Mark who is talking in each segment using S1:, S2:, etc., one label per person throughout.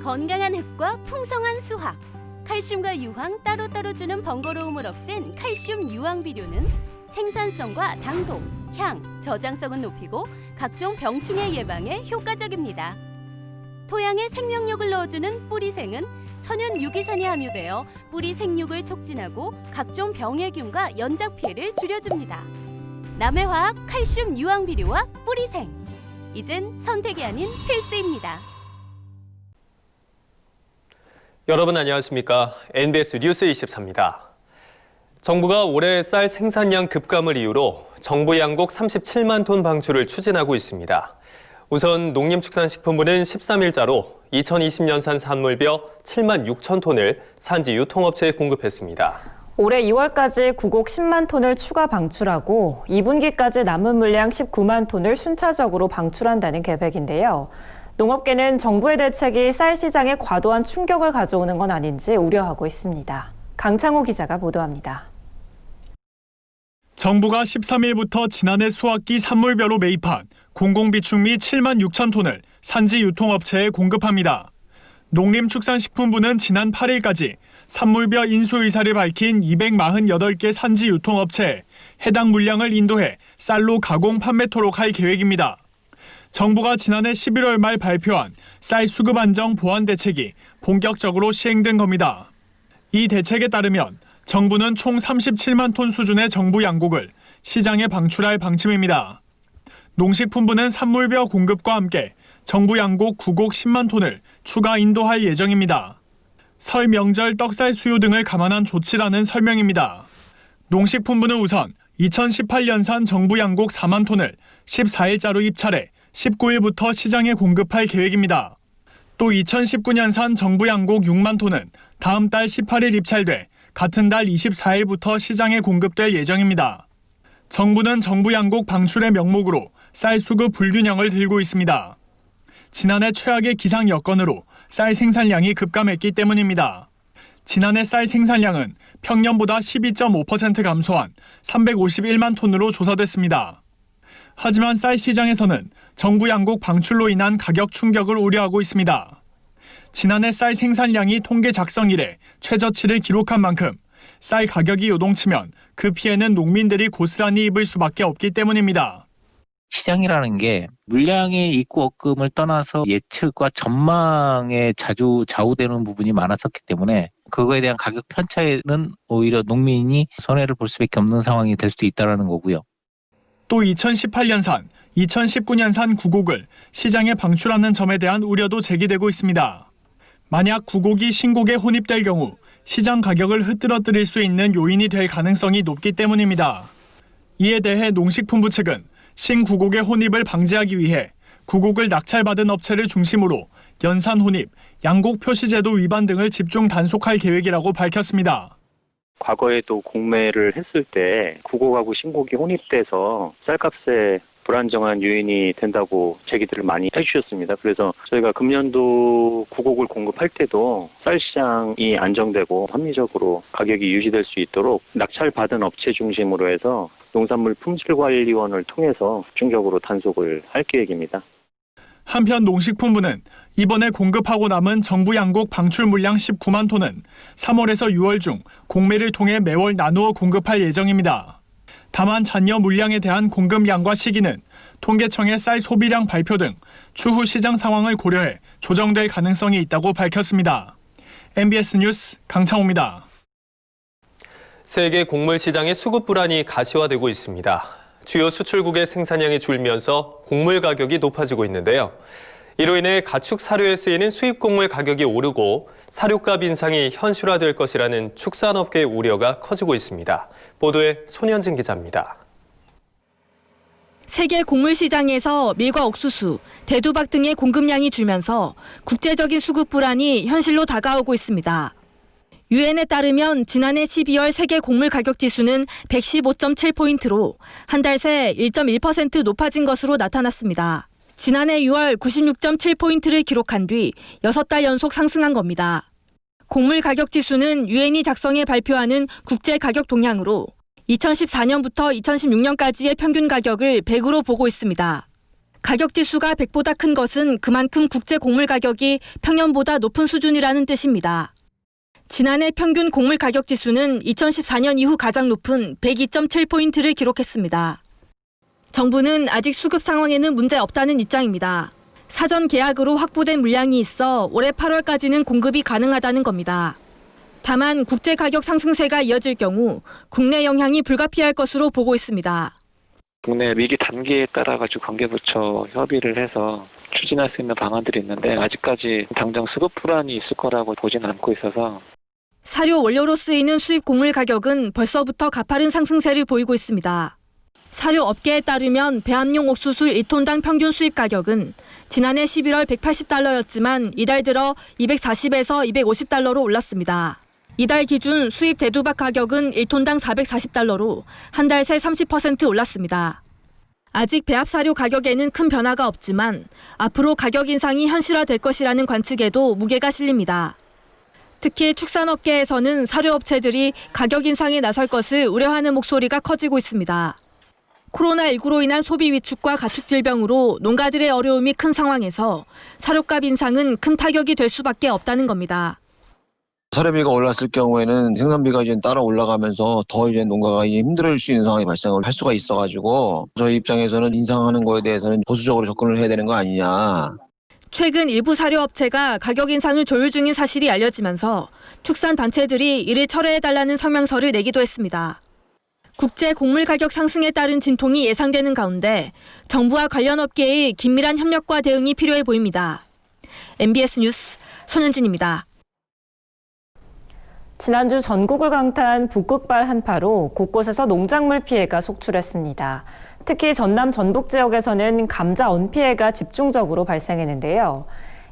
S1: 건강한 흙과 풍성한 수확, 칼슘과 유황 따로따로 주는 번거로움을 없앤 칼슘 유황 비료는 생산성과 당도, 향, 저장성은 높이고 각종 병충해 예방에 효과적입니다. 토양에 생명력을 넣어주는 뿌리생은 천연 유기산이 함유되어 뿌리 생육을 촉진하고 각종 병해균과 연작 피해를 줄여줍니다. 남해화학 칼슘 유황 비료와 뿌리생, 이젠 선택이 아닌 필수입니다.
S2: 여러분 안녕하십니까? NBS 뉴스 24입니다. 정부가 올해 쌀 생산량 급감을 이유로 정부 양곡 37만 톤 방출을 추진하고 있습니다. 우선 농림축산식품부는 13일자로 2020년산 산물벼 7만 6천 톤을 산지 유통업체에 공급했습니다.
S3: 올해 2월까지 구곡 10만 톤을 추가 방출하고 2분기까지 남은 물량 19만 톤을 순차적으로 방출한다는 계획인데요. 농업계는 정부의 대책이 쌀 시장에 과도한 충격을 가져오는 건 아닌지 우려하고 있습니다. 강창호 기자가 보도합니다.
S4: 정부가 13일부터 지난해 수확기 산물벼로 매입한 공공비축미 7만 6천 톤을 산지 유통업체에 공급합니다. 농림축산식품부는 지난 8일까지 산물벼 인수 의사를 밝힌 248개 산지 유통업체에 해당 물량을 인도해 쌀로 가공 판매토록 할 계획입니다. 정부가 지난해 11월 말 발표한 쌀 수급 안정 보완 대책이 본격적으로 시행된 겁니다. 이 대책에 따르면 정부는 총 37만 톤 수준의 정부 양곡을 시장에 방출할 방침입니다. 농식품부는 산물벼 공급과 함께 정부 양곡 구곡 10만 톤을 추가 인도할 예정입니다. 설 명절 떡쌀 수요 등을 감안한 조치라는 설명입니다. 농식품부는 우선 2018년산 정부 양곡 4만 톤을 14일자로 입찰해 19일부터 시장에 공급할 계획입니다. 또 2019년산 정부 양곡 6만 톤은 다음 달 18일 입찰돼 같은 달 24일부터 시장에 공급될 예정입니다. 정부는 정부 양곡 방출의 명목으로 쌀 수급 불균형을 들고 있습니다. 지난해 최악의 기상 여건으로 쌀 생산량이 급감했기 때문입니다. 지난해 쌀 생산량은 평년보다 12.5% 감소한 351만 톤으로 조사됐습니다. 하지만 쌀 시장에서는 정부 양곡 방출로 인한 가격 충격을 우려하고 있습니다. 지난해 쌀 생산량이 통계 작성 이래 최저치를 기록한 만큼 쌀 가격이 요동치면 그 피해는 농민들이 고스란히 입을 수밖에 없기 때문입니다.
S5: 시장이라는 게 물량의 입고 없금을 떠나서 예측과 전망에 자주 좌우되는 부분이 많았었기 때문에 그거에 대한 가격 편차에는 오히려 농민이 손해를 볼 수밖에 없는 상황이 될 수도 있다는 거고요.
S4: 또 2018년산, 2019년산 구곡을 시장에 방출하는 점에 대한 우려도 제기되고 있습니다. 만약 구곡이 신곡에 혼입될 경우 시장 가격을 흐트러뜨릴 수 있는 요인이 될 가능성이 높기 때문입니다. 이에 대해 농식품부 측은 신구곡의 혼입을 방지하기 위해 구곡을 낙찰받은 업체를 중심으로 연산 혼입, 양곡 표시제도 위반 등을 집중 단속할 계획이라고 밝혔습니다.
S6: 과거에도 공매를 했을 때 구곡하고 신곡이 혼입돼서 쌀값에 불안정한 요인이 된다고 제기들을 많이 해주셨습니다. 그래서 저희가 금년도 구곡을 공급할 때도 쌀 시장이 안정되고 합리적으로 가격이 유지될 수 있도록 낙찰받은 업체 중심으로 해서 농산물 품질관리원을 통해서 집중적으로 단속을 할 계획입니다.
S4: 한편 농식품부는 이번에 공급하고 남은 정부 양곡 방출 물량 19만 톤은 3월에서 6월 중 공매를 통해 매월 나누어 공급할 예정입니다. 다만 잔여 물량에 대한 공급량과 시기는 통계청의 쌀 소비량 발표 등 추후 시장 상황을 고려해 조정될 가능성이 있다고 밝혔습니다. MBS 뉴스 강창호입니다.
S2: 세계 곡물 시장의 수급 불안이 가시화되고 있습니다. 주요 수출국의 생산량이 줄면서 곡물 가격이 높아지고 있는데요. 이로 인해 가축 사료에 쓰이는 수입 곡물 가격이 오르고 사료값 인상이 현실화될 것이라는 축산업계의 우려가 커지고 있습니다. 보도에 손현진 기자입니다.
S7: 세계 곡물 시장에서 밀과 옥수수, 대두박 등의 공급량이 줄면서 국제적인 수급 불안이 현실로 다가오고 있습니다. 유엔에 따르면 지난해 12월 세계 곡물 가격 지수는 115.7포인트로 한 달 새 1.1% 높아진 것으로 나타났습니다. 지난해 6월 96.7포인트를 기록한 뒤 6달 연속 상승한 겁니다. 곡물 가격 지수는 유엔이 작성해 발표하는 국제 가격 동향으로 2014년부터 2016년까지의 평균 가격을 100으로 보고 있습니다. 가격 지수가 100보다 큰 것은 그만큼 국제 곡물 가격이 평년보다 높은 수준이라는 뜻입니다. 지난해 평균 곡물 가격 지수는 2014년 이후 가장 높은 102.7포인트를 기록했습니다. 정부는 아직 수급 상황에는 문제 없다는 입장입니다. 사전 계약으로 확보된 물량이 있어 올해 8월까지는 공급이 가능하다는 겁니다. 다만 국제 가격 상승세가 이어질 경우 국내 영향이 불가피할 것으로 보고 있습니다.
S8: 국내 위기 단계에 따라 가지고 관계부처 협의를 해서 추진할 수 있는 방안들이 있는데 아직까지 당장 수급 불안이 있을 거라고 보지는 않고 있어서
S7: 사료 원료로 쓰이는 수입 곡물 가격은 벌써부터 가파른 상승세를 보이고 있습니다. 사료 업계에 따르면 배합용 옥수수 1톤당 평균 수입 가격은 지난해 11월 180달러였지만 이달 들어 240에서 250달러로 올랐습니다. 이달 기준 수입 대두박 가격은 1톤당 440달러로 한 달 새 30% 올랐습니다. 아직 배합 사료 가격에는 큰 변화가 없지만 앞으로 가격 인상이 현실화될 것이라는 관측에도 무게가 실립니다. 특히 축산업계에서는 사료업체들이 가격 인상에 나설 것을 우려하는 목소리가 커지고 있습니다. 코로나19로 인한 소비 위축과 가축 질병으로 농가들의 어려움이 큰 상황에서 사료값 인상은 큰 타격이 될 수밖에 없다는 겁니다.
S9: 사료비가 올랐을 경우에는 생산비가 이제 따라 올라가면서 더 이제 농가가 이제 힘들어질 수 있는 상황이 발생을 할 수가 있어가지고 저희 입장에서는 인상하는 거에 대해서는 보수적으로 접근을 해야 되는 거 아니냐.
S7: 최근 일부 사료업체가 가격 인상을 조율 중인 사실이 알려지면서 축산단체들이 이를 철회해달라는 성명서를 내기도 했습니다. 국제 곡물 가격 상승에 따른 진통이 예상되는 가운데 정부와 관련 업계의 긴밀한 협력과 대응이 필요해 보입니다. MBS 뉴스 손현진입니다.
S3: 지난주 전국을 강타한 북극발 한파로 곳곳에서 농작물 피해가 속출했습니다. 특히 전남 전북 지역에서는 감자 언 피해가 집중적으로 발생했는데요.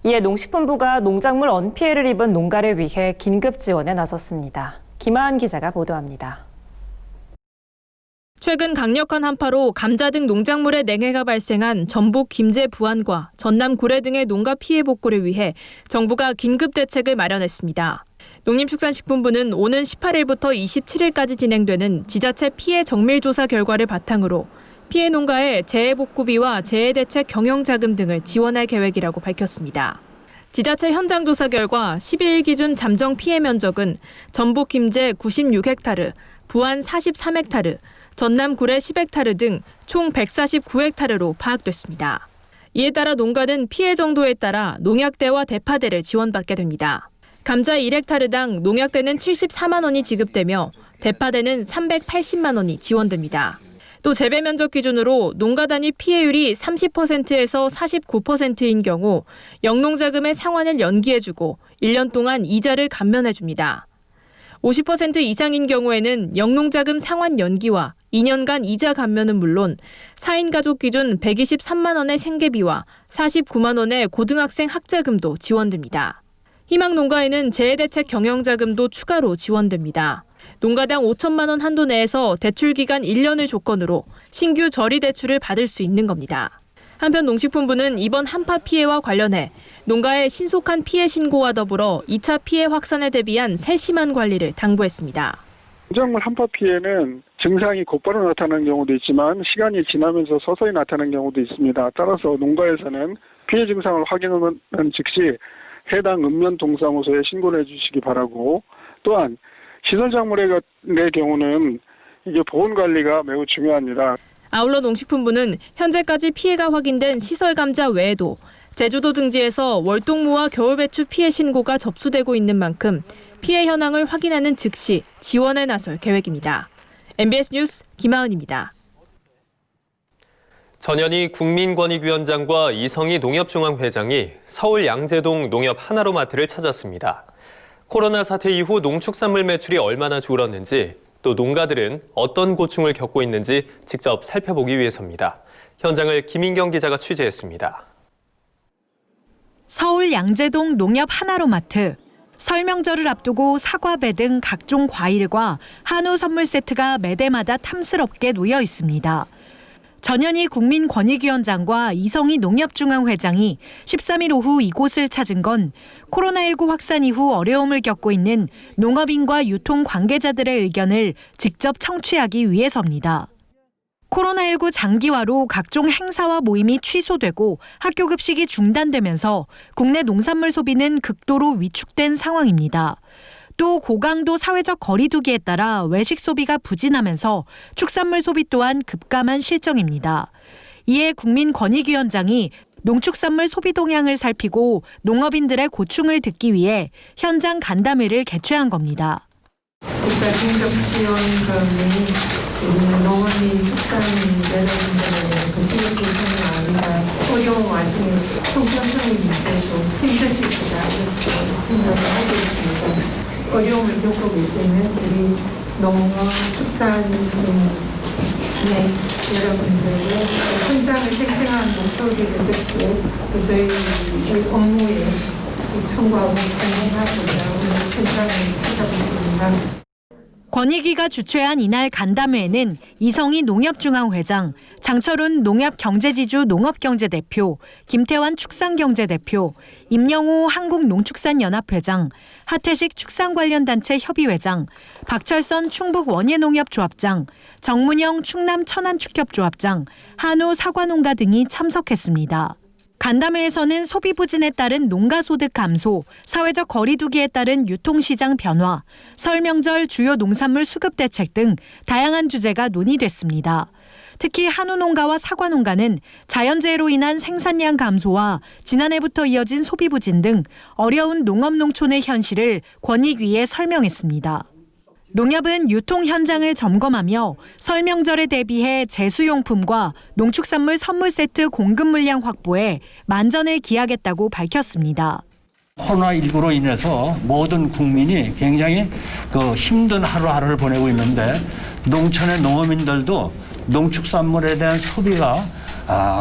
S3: 이에 농식품부가 농작물 언 피해를 입은 농가를 위해 긴급 지원에 나섰습니다. 김하은 기자가 보도합니다.
S10: 최근 강력한 한파로 감자 등 농작물의 냉해가 발생한 전북 김제 부안과 전남 고래 등의 농가 피해 복구를 위해 정부가 긴급 대책을 마련했습니다. 농림축산식품부는 오는 18일부터 27일까지 진행되는 지자체 피해 정밀조사 결과를 바탕으로 피해 농가의 재해복구비와 재해대책 경영자금 등을 지원할 계획이라고 밝혔습니다. 지자체 현장조사 결과 12일 기준 잠정 피해 면적은 전북 김제 96헥타르, 부안 43헥타르, 전남 고래 10헥타르 등 총 149헥타르로 파악됐습니다. 이에 따라 농가는 피해 정도에 따라 농약대와 대파대를 지원받게 됩니다. 감자 1헥타르당 농약대는 74만 원이 지급되며 대파대는 380만 원이 지원됩니다. 또 재배 면적 기준으로 농가 단위 피해율이 30%에서 49%인 경우 영농자금의 상환을 연기해주고 1년 동안 이자를 감면해줍니다. 50% 이상인 경우에는 영농자금 상환 연기와 2년간 이자 감면은 물론 4인 가족 기준 123만 원의 생계비와 49만 원의 고등학생 학자금도 지원됩니다. 희망 농가에는 재해대책 경영자금도 추가로 지원됩니다. 농가당 5천만 원 한도 내에서 대출 기간 1년을 조건으로 신규 저리 대출을 받을 수 있는 겁니다. 한편 농식품부는 이번 한파 피해와 관련해 농가의 신속한 피해 신고와 더불어 2차 피해 확산에 대비한 세심한 관리를 당부했습니다.
S11: 농작물 한파 피해는 증상이 곧바로 나타나는 경우도 있지만 시간이 지나면서 서서히 나타나는 경우도 있습니다. 따라서 농가에서는 피해 증상을 확인하는 즉시 해당 읍면 동사무소에 신고를 해주시기 바라고, 또한 시설작물의 경우는 이게 보온 관리가 매우 중요합니다.
S10: 아울러 농식품부는 현재까지 피해가 확인된 시설 감자 외에도 제주도 등지에서 월동무와 겨울배추 피해 신고가 접수되고 있는 만큼 피해 현황을 확인하는 즉시 지원에 나설 계획입니다. MBS 뉴스 김하은입니다.
S2: 전현희 국민권익위원장과 이성희 농협중앙회장이 서울 양재동 농협 하나로마트를 찾았습니다. 코로나 사태 이후 농축산물 매출이 얼마나 줄었는지, 또 농가들은 어떤 고충을 겪고 있는지 직접 살펴보기 위해서입니다. 현장을 김인경 기자가 취재했습니다.
S12: 서울 양재동 농협 하나로마트. 설 명절을 앞두고 사과배 등 각종 과일과 한우 선물 세트가 매대마다 탐스럽게 놓여 있습니다. 전현희 국민권익위원장과 이성희 농협중앙회장이 13일 오후 이곳을 찾은 건 코로나19 확산 이후 어려움을 겪고 있는 농업인과 유통 관계자들의 의견을 직접 청취하기 위해서입니다. 코로나19 장기화로 각종 행사와 모임이 취소되고 학교 급식이 중단되면서 국내 농산물 소비는 극도로 위축된 상황입니다. 또 고강도 사회적 거리 두기에 따라 외식 소비가 부진하면서 축산물 소비 또한 급감한 실정입니다. 이에 국민권익위원장이 농축산물 소비 동향을 살피고 농업인들의 고충을 듣기 위해 현장 간담회를 개최한 겁니다.
S13: 국가 긴급지원금이 농업인 축산인들의 근처의 구성이 아니라 어려운 와중에 형평성의 문제도 힘드실 거다 이렇게 생각을 하고 있습니다. 어려움을 겪고 계시는 우리 농업 축산인 여러분들의 현장을 생생한 목소리를 듣고 또 저희 업무에 참고하고 반영하고자 오늘 현장을 찾아뵙습니다.
S12: 권익위가 주최한 이날 간담회에는 이성희 농협중앙회장, 장철훈 농협경제지주 농업경제대표, 김태환 축산경제대표, 임영호 한국농축산연합회장, 하태식 축산관련단체 협의회장, 박철선 충북원예농협조합장, 정문영 충남 천안축협조합장, 한우 사과농가 등이 참석했습니다. 간담회에서는 소비 부진에 따른 농가 소득 감소, 사회적 거리 두기에 따른 유통시장 변화, 설 명절 주요 농산물 수급 대책 등 다양한 주제가 논의됐습니다. 특히 한우 농가와 사과 농가는 자연재해로 인한 생산량 감소와 지난해부터 이어진 소비 부진 등 어려운 농업 농촌의 현실을 권익위에 설명했습니다. 농협은 유통 현장을 점검하며 설 명절에 대비해 제수용품과 농축산물 선물 세트 공급 물량 확보에 만전을 기하겠다고 밝혔습니다.
S14: 코로나19로 인해서 모든 국민이 굉장히 힘든 하루하루를 보내고 있는데 농촌의 농어민들도 농축산물에 대한 소비가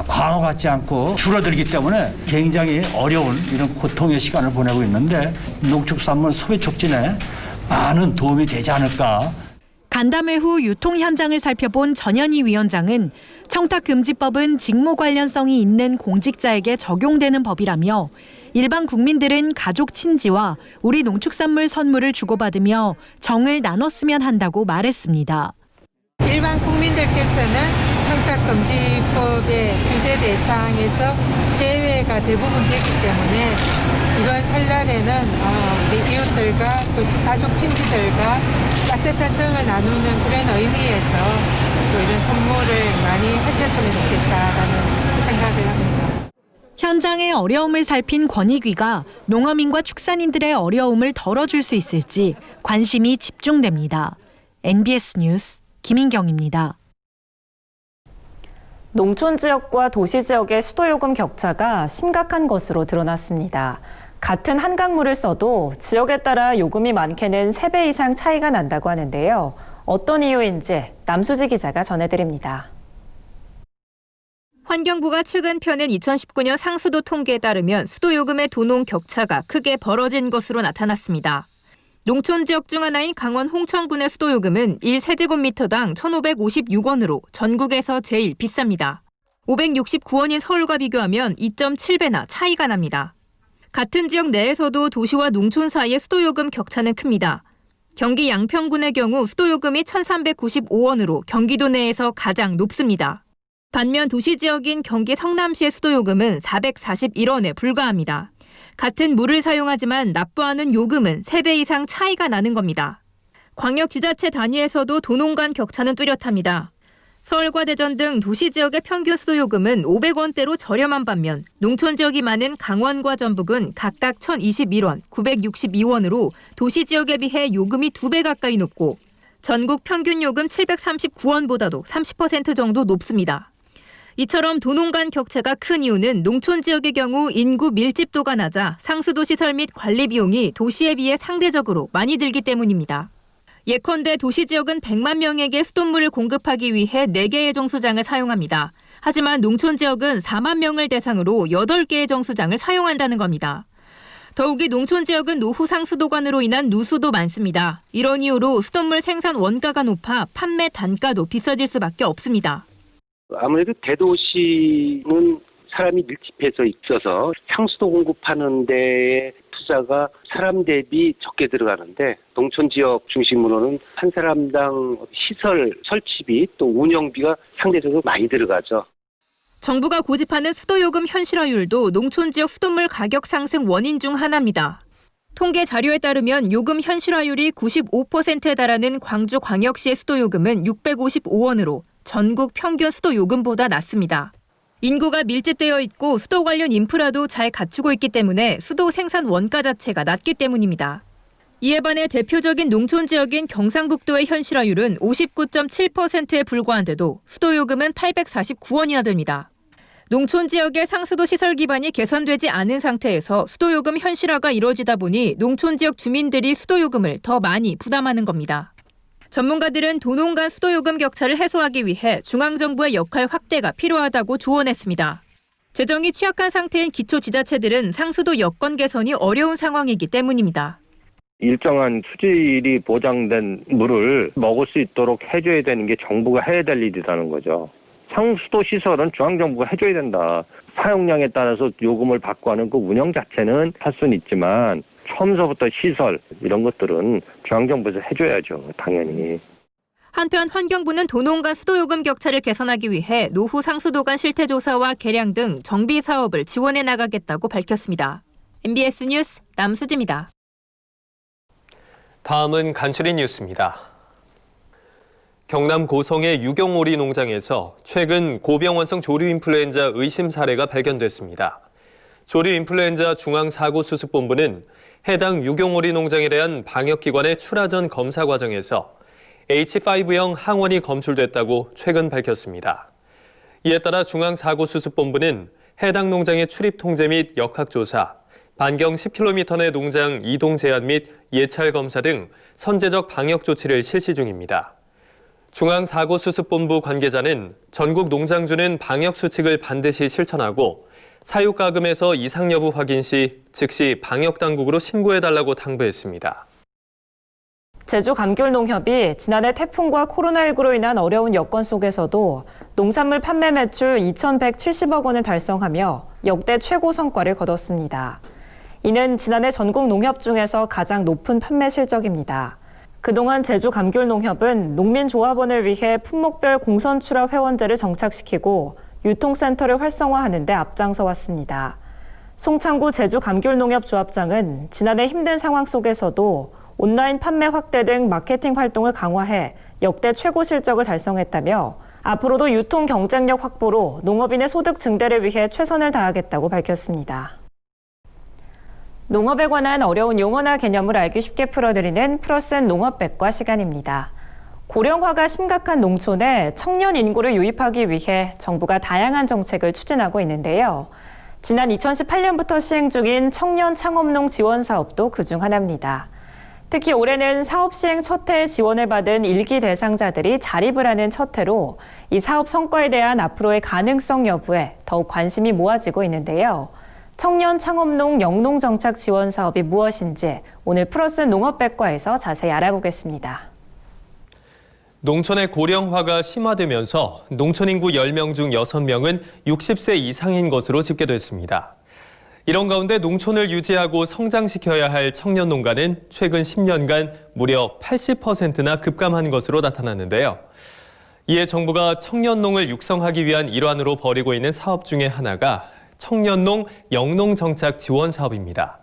S14: 과거 같지 않고 줄어들기 때문에 굉장히 어려운 이런 고통의 시간을 보내고 있는데 농축산물 소비 촉진에 많은 도움이 되지 않을까.
S12: 간담회 후 유통 현장을 살펴본 전현희 위원장은 청탁금지법은 직무 관련성이 있는 공직자에게 적용되는 법이라며 일반 국민들은 가족 친지와 우리 농축산물 선물을 주고받으며 정을 나눴으면 한다고 말했습니다.
S13: 일반 국민들께서는 청탁금지법의 규제 대상에서 제외가 대부분 되기 때문에 이번 설날에는 우리 이웃들과 또 가족 친지들과 따뜻한 정을 나누는 그런 의미에서 또 이런 선물을 많이 하셨으면 좋겠다라는 생각을 합니다.
S12: 현장의 어려움을 살핀 권익위가 농어민과 축산인들의 어려움을 덜어줄 수 있을지 관심이 집중됩니다. NBS 뉴스 김인경입니다.
S3: 농촌 지역과 도시 지역의 수도요금 격차가 심각한 것으로 드러났습니다. 같은 한강물을 써도 지역에 따라 요금이 많게는 3배 이상 차이가 난다고 하는데요. 어떤 이유인지 남수지 기자가 전해드립니다.
S15: 환경부가 최근 펴낸 2019년 상수도 통계에 따르면 수도요금의 도농 격차가 크게 벌어진 것으로 나타났습니다. 농촌 지역 중 하나인 강원 홍천군의 수도요금은 1세제곱미터당 1,556원으로 전국에서 제일 비쌉니다. 569원인 서울과 비교하면 2.7배나 차이가 납니다. 같은 지역 내에서도 도시와 농촌 사이의 수도요금 격차는 큽니다. 경기 양평군의 경우 수도요금이 1,395원으로 경기도 내에서 가장 높습니다. 반면 도시 지역인 경기 성남시의 수도요금은 441원에 불과합니다. 같은 물을 사용하지만 납부하는 요금은 3배 이상 차이가 나는 겁니다. 광역지자체 단위에서도 도농 간 격차는 뚜렷합니다. 서울과 대전 등 도시 지역의 평균 수도요금은 500원대로 저렴한 반면 농촌 지역이 많은 강원과 전북은 각각 1,021원, 962원으로 도시 지역에 비해 요금이 2배 가까이 높고 전국 평균 요금 739원보다도 30% 정도 높습니다. 이처럼 도농 간 격차가 큰 이유는 농촌 지역의 경우 인구 밀집도가 낮아 상수도 시설 및 관리 비용이 도시에 비해 상대적으로 많이 들기 때문입니다. 예컨대 도시 지역은 100만 명에게 수돗물을 공급하기 위해 4개의 정수장을 사용합니다. 하지만 농촌 지역은 4만 명을 대상으로 8개의 정수장을 사용한다는 겁니다. 더욱이 농촌 지역은 노후 상수도관으로 인한 누수도 많습니다. 이런 이유로 수돗물 생산 원가가 높아 판매 단가도 비싸질 수밖에 없습니다.
S16: 아무래도 대도시는 사람이 밀집해서 있어서 상수도 공급하는 데에 투자가 사람 대비 적게 들어가는데 농촌 지역 중심으로는 한 사람당 시설 설치비 또 운영비가 상대적으로 많이 들어가죠.
S15: 정부가 고집하는 수도요금 현실화율도 농촌 지역 수돗물 가격 상승 원인 중 하나입니다. 통계 자료에 따르면 요금 현실화율이 95%에 달하는 광주광역시의 수도요금은 655원으로 전국 평균 수도요금보다 낮습니다. 인구가 밀집되어 있고 수도 관련 인프라도 잘 갖추고 있기 때문에 수도 생산 원가 자체가 낮기 때문입니다. 이에 반해 대표적인 농촌 지역인 경상북도의 현실화율은 59.7%에 불과한데도 수도요금은 849원이나 됩니다. 농촌 지역의 상수도 시설 기반이 개선되지 않은 상태에서 수도요금 현실화가 이루어지다 보니 농촌 지역 주민들이 수도요금을 더 많이 부담하는 겁니다. 전문가들은 도농 간 수도요금 격차를 해소하기 위해 중앙정부의 역할 확대가 필요하다고 조언했습니다. 재정이 취약한 상태인 기초지자체들은 상수도 여건 개선이 어려운 상황이기 때문입니다.
S17: 일정한 수질이 보장된 물을 먹을 수 있도록 해줘야 되는 게 정부가 해야 될 일이라는 거죠. 상수도 시설은 중앙정부가 해줘야 된다. 사용량에 따라서 요금을 받고 하는 그 운영 자체는 할 수는 있지만 처음서부터 시설 이런 것들은 중앙정부에서 해줘야죠. 당연히.
S15: 한편 환경부는 도농 간 수도요금 격차를 개선하기 위해 노후 상수도 간 실태조사와 개량 등 정비 사업을 지원해 나가겠다고 밝혔습니다. MBS 뉴스 남수지입니다.
S2: 다음은 간추린 뉴스입니다. 경남 고성의 유경오리 농장에서 최근 고병원성 조류 인플루엔자 의심 사례가 발견됐습니다. 조류 인플루엔자 중앙사고수습본부는 해당 유경오리 농장에 대한 방역기관의 출하전 검사 과정에서 H5형 항원이 검출됐다고 최근 밝혔습니다. 이에 따라 중앙사고수습본부는 해당 농장의 출입 통제 및 역학조사, 반경 10km 내 농장 이동 제한 및 예찰 검사 등 선제적 방역 조치를 실시 중입니다. 중앙사고수습본부 관계자는 전국 농장주는 방역수칙을 반드시 실천하고 사육가금에서 이상 여부 확인 시 즉시 방역당국으로 신고해달라고 당부했습니다.
S3: 제주감귤농협이 지난해 태풍과 코로나19로 인한 어려운 여건 속에서도 농산물 판매 매출 2,170억 원을 달성하며 역대 최고 성과를 거뒀습니다. 이는 지난해 전국 농협 중에서 가장 높은 판매 실적입니다. 그동안 제주감귤농협은 농민조합원을 위해 품목별 공선출하 회원제를 정착시키고 유통센터를 활성화하는 데 앞장서 왔습니다. 송창구 제주감귤농협조합장은 지난해 힘든 상황 속에서도 온라인 판매 확대 등 마케팅 활동을 강화해 역대 최고 실적을 달성했다며 앞으로도 유통 경쟁력 확보로 농업인의 소득 증대를 위해 최선을 다하겠다고 밝혔습니다. 농업에 관한 어려운 용어나 개념을 알기 쉽게 풀어드리는 플러스N 농업백과 시간입니다. 고령화가 심각한 농촌에 청년 인구를 유입하기 위해 정부가 다양한 정책을 추진하고 있는데요. 지난 2018년부터 시행 중인 청년 창업농 지원 사업도 그중 하나입니다. 특히 올해는 사업 시행 첫 해에 지원을 받은 1기 대상자들이 자립을 하는 첫 해로 이 사업 성과에 대한 앞으로의 가능성 여부에 더욱 관심이 모아지고 있는데요. 청년 창업농 영농 정착 지원 사업이 무엇인지 오늘 플러스 농업백과에서 자세히 알아보겠습니다.
S2: 농촌의 고령화가 심화되면서 농촌 인구 10명 중 6명은 60세 이상인 것으로 집계됐습니다. 이런 가운데 농촌을 유지하고 성장시켜야 할 청년 농가는 최근 10년간 무려 80%나 급감한 것으로 나타났는데요. 이에 정부가 청년농을 육성하기 위한 일환으로 벌이고 있는 사업 중에 하나가 청년농 영농 정착 지원 사업입니다.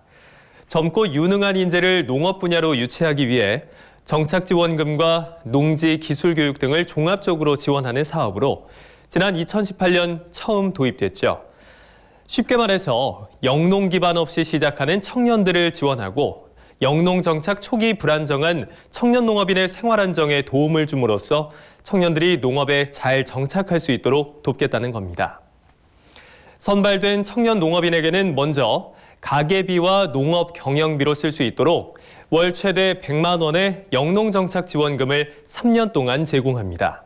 S2: 젊고 유능한 인재를 농업 분야로 유치하기 위해 정착 지원금과 농지 기술 교육 등을 종합적으로 지원하는 사업으로 지난 2018년 처음 도입됐죠. 쉽게 말해서 영농 기반 없이 시작하는 청년들을 지원하고 영농 정착 초기 불안정한 청년 농업인의 생활 안정에 도움을 줌으로써 청년들이 농업에 잘 정착할 수 있도록 돕겠다는 겁니다. 선발된 청년 농업인에게는 먼저 가계비와 농업 경영비로 쓸 수 있도록 월 최대 100만 원의 영농 정착 지원금을 3년 동안 제공합니다.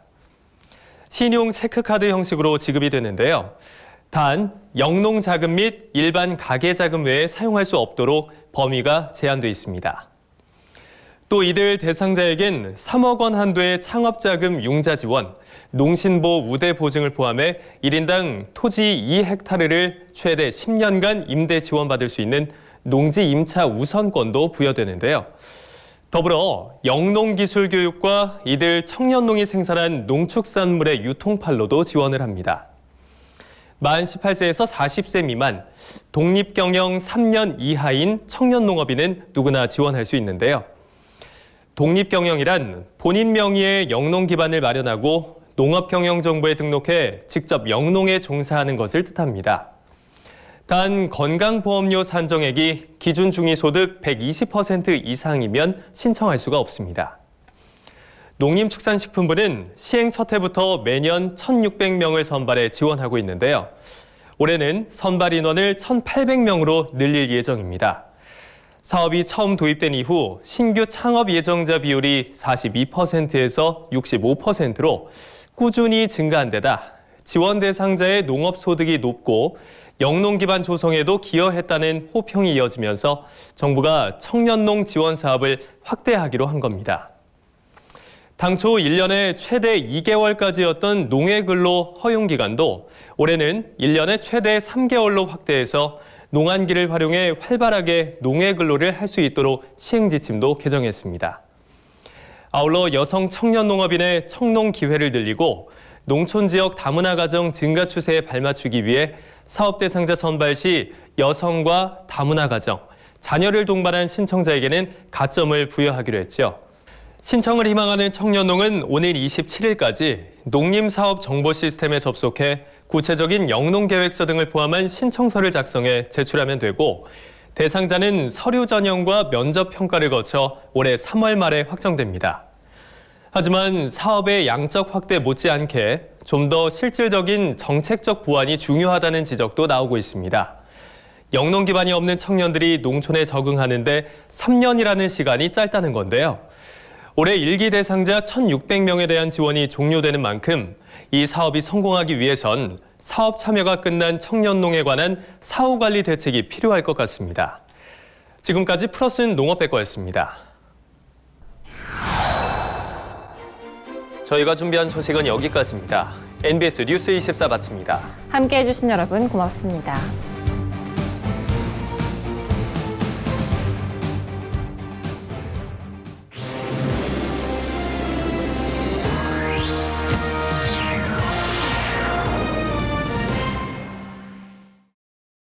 S2: 신용 체크카드 형식으로 지급이 되는데요. 단, 영농 자금 및 일반 가계 자금 외에 사용할 수 없도록 범위가 제한돼 있습니다. 또 이들 대상자에겐 3억 원 한도의 창업자금 융자 지원, 농신보 우대 보증을 포함해 1인당 토지 2헥타르를 최대 10년간 임대 지원받을 수 있는 농지 임차 우선권도 부여되는데요. 더불어 영농기술교육과 이들 청년농이 생산한 농축산물의 유통판로도 지원을 합니다. 만 18세에서 40세 미만, 독립경영 3년 이하인 청년농업인은 누구나 지원할 수 있는데요. 독립경영이란 본인 명의의 영농 기반을 마련하고 농업경영정보에 등록해 직접 영농에 종사하는 것을 뜻합니다. 단 건강보험료 산정액이 기준 중위소득 120% 이상이면 신청할 수가 없습니다. 농림축산식품부는 시행 첫 해부터 매년 1,600명을 선발해 지원하고 있는데요. 올해는 선발 인원을 1,800명으로 늘릴 예정입니다. 사업이 처음 도입된 이후 신규 창업 예정자 비율이 42%에서 65%로 꾸준히 증가한 데다 지원 대상자의 농업 소득이 높고 영농 기반 조성에도 기여했다는 호평이 이어지면서 정부가 청년농 지원 사업을 확대하기로 한 겁니다. 당초 1년에 최대 2개월까지였던 농해근로 허용 기간도 올해는 1년에 최대 3개월로 확대해서 농한기를 활용해 활발하게 농해근로를 할 수 있도록 시행 지침도 개정했습니다. 아울러 여성 청년 농업인의 청농 기회를 늘리고 농촌 지역 다문화 가정 증가 추세에 발맞추기 위해 사업 대상자 선발 시 여성과 다문화 가정, 자녀를 동반한 신청자에게는 가점을 부여하기로 했죠. 신청을 희망하는 청년농은 오늘 27일까지 농림사업 정보 시스템에 접속해 구체적인 영농계획서 등을 포함한 신청서를 작성해 제출하면 되고 대상자는 서류 전형과 면접 평가를 거쳐 올해 3월 말에 확정됩니다. 하지만 사업의 양적 확대 못지않게 좀 더 실질적인 정책적 보완이 중요하다는 지적도 나오고 있습니다. 영농 기반이 없는 청년들이 농촌에 적응하는 데 3년이라는 시간이 짧다는 건데요. 올해 1기 대상자 1,600명에 대한 지원이 종료되는 만큼 이 사업이 성공하기 위해선 사업 참여가 끝난 청년농에 관한 사후관리 대책이 필요할 것 같습니다. 지금까지 플러스는 농업백과였습니다. 저희가 준비한 소식은 여기까지입니다. NBS 뉴스 24 마칩니다.
S3: 함께해 주신 여러분 고맙습니다.